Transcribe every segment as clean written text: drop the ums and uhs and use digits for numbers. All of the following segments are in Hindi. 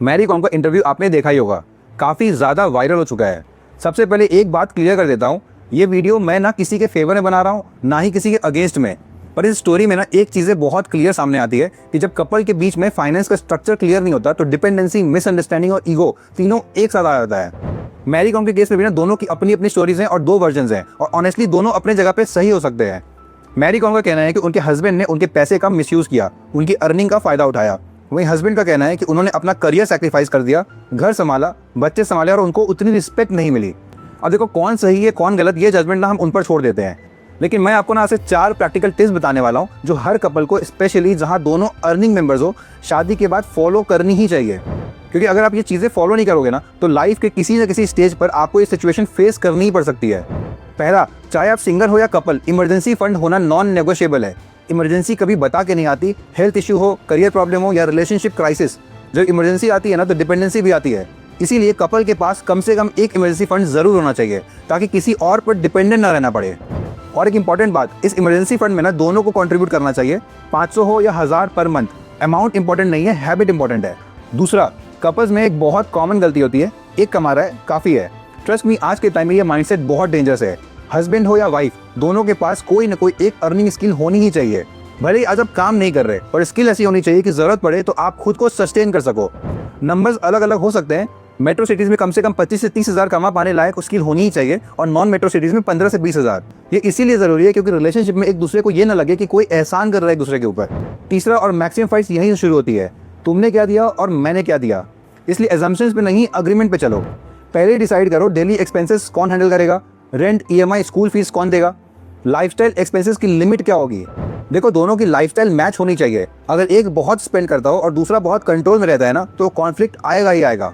मैरी कॉम का इंटरव्यू आपने देखा ही होगा, काफ़ी ज़्यादा वायरल हो चुका है। सबसे पहले एक बात क्लियर कर देता हूँ, ये वीडियो मैं ना किसी के फेवर में बना रहा हूँ, ना ही किसी के अगेंस्ट में। पर इस स्टोरी में ना एक चीज़ें बहुत क्लियर सामने आती है कि जब कपल के बीच में फाइनेंस का स्ट्रक्चर क्लियर नहीं होता तो डिपेंडेंसी, मिसअंडरस्टैंडिंग और ईगो तीनों एक साथ आ जाता है। मैरी कॉम के केस में भी ना दोनों की अपनी अपनी स्टोरीज हैं और दो वर्जन्स हैं, और ऑनेस्टली दोनों अपने जगह पे सही हो सकते हैं। मैरी कॉम का कहना है कि उनके हस्बैंड ने उनके पैसे का मिसयूज़ किया, उनकी अर्निंग का फ़ायदा उठाया। वहीं हस्बैंड का कहना है कि उन्होंने अपना करियर सैक्रिफाइस कर दिया, घर संभाला, बच्चे संभाले और उनको उतनी रिस्पेक्ट नहीं मिली। अब देखो कौन सही है कौन गलत, ये जजमेंट ना हम उन पर छोड़ देते हैं। लेकिन मैं आपको ना ऐसे 4 प्रैक्टिकल टिप्स बताने वाला हूँ जो हर कपल को, स्पेशली जहाँ दोनों अर्निंग मेंबर्स हो, शादी के बाद फॉलो करनी ही चाहिए। क्योंकि अगर आप ये चीज़ें फॉलो नहीं करोगे ना तो लाइफ के किसी न किसी स्टेज पर आपको ये सिचुएशन फेस करनी ही पड़ सकती है। पहला, चाहे आप सिंगल हो या कपल, इमरजेंसी फंड होना नॉन नेगोशिएबल है। इमरजेंसी कभी बता के नहीं आती, हेल्थ इशू हो, करियर प्रॉब्लम हो या रिलेशनशिप क्राइसिस, जब इमरजेंसी आती है ना तो डिपेंडेंसी भी आती है। इसीलिए कपल के पास कम से कम एक इमरजेंसी फंड जरूर होना चाहिए ताकि किसी और पर डिपेंडेंट ना रहना पड़े। और एक इंपॉर्टेंट बात, इस इमरजेंसी फंड में ना दोनों को कंट्रीब्यूट करना चाहिए, 500 हो या 1000 पर मंथ। अमाउंट इंपॉर्टेंट नहीं है, हैबिट इंपॉर्टेंट है। दूसरा, कपल्स में एक बहुत कॉमन गलती होती है, एक कमा रहा है काफ़ी है। ट्रस्ट मी, आज के टाइम में ये माइंडसेट बहुत डेंजरस है। हस्बैंड हो या वाइफ, दोनों के पास कोई ना कोई एक अर्निंग स्किल होनी ही चाहिए। भले ही आज आप काम नहीं कर रहे, पर स्किल ऐसी होनी चाहिए कि ज़रूरत पड़े तो आप खुद को सस्टेन कर सको। नंबर्स अलग अलग हो सकते हैं। मेट्रो सिटीज़ में कम से कम 25 से 30 हज़ार कमा पाने लायक स्किल होनी ही चाहिए, और नॉन मेट्रो सिटीज़ में 15 से 20 हज़ार। ये इसीलिए ज़रूरी है क्योंकि रिलेशनशिप में एक दूसरे को ये ना लगे कि कोई एहसान कर रहा है एक दूसरे के ऊपर। तीसरा और मैक्सिमम फाइट्स यहीं से शुरू होती है, तुमने क्या दिया और मैंने क्या दिया। इसलिए एजम्पशंस पे नहीं, अग्रीमेंट पे चलो। पहले डिसाइड करो डेली एक्सपेंसेस कौन हैंडल करेगा, रेंट, ईएमआई, स्कूल फीस कौन देगा, लाइफस्टाइल एक्सपेंसेस की लिमिट क्या होगी। देखो, दोनों की लाइफस्टाइल मैच होनी चाहिए। अगर एक बहुत स्पेंड करता हो और दूसरा बहुत कंट्रोल में रहता है ना तो कॉन्फ्लिक्ट आएगा ही आएगा।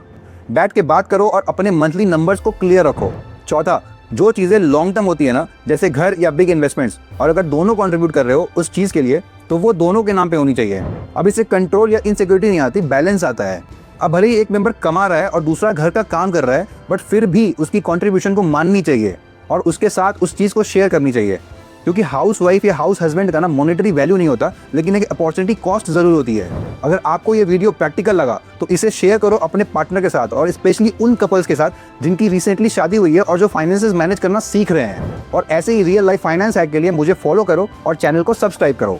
बैठ के बात करो और अपने मंथली नंबर्स को क्लियर रखो। चौथा, जो चीज़ें लॉन्ग टर्म होती है ना, जैसे घर या बिग इन्वेस्टमेंट्स, और अगर दोनों कंट्रीब्यूट कर रहे हो उस चीज़ के लिए तो वो दोनों के नाम पे होनी चाहिए। अब इससे कंट्रोल या इनसिक्योरिटी नहीं आती, बैलेंस आता है। अब भले ही एक मेंबर कमा रहा है और दूसरा घर का काम कर रहा है, बट फिर भी उसकी कंट्रीब्यूशन को माननी चाहिए और उसके साथ उस चीज़ को शेयर करनी चाहिए। क्योंकि हाउस वाइफ या हाउस हस्बैंड का ना मॉनेटरी वैल्यू नहीं होता, लेकिन एक अपॉर्चुनिटी कॉस्ट ज़रूर होती है। अगर आपको ये वीडियो प्रैक्टिकल लगा तो इसे शेयर करो अपने पार्टनर के साथ, और स्पेशली उन कपल्स के साथ जिनकी रिसेंटली शादी हुई है और जो फाइनेंसेस मैनेज करना सीख रहे हैं। और ऐसे ही रियल लाइफ फाइनेंस हैक के लिए मुझे फॉलो करो और चैनल को सब्सक्राइब करो।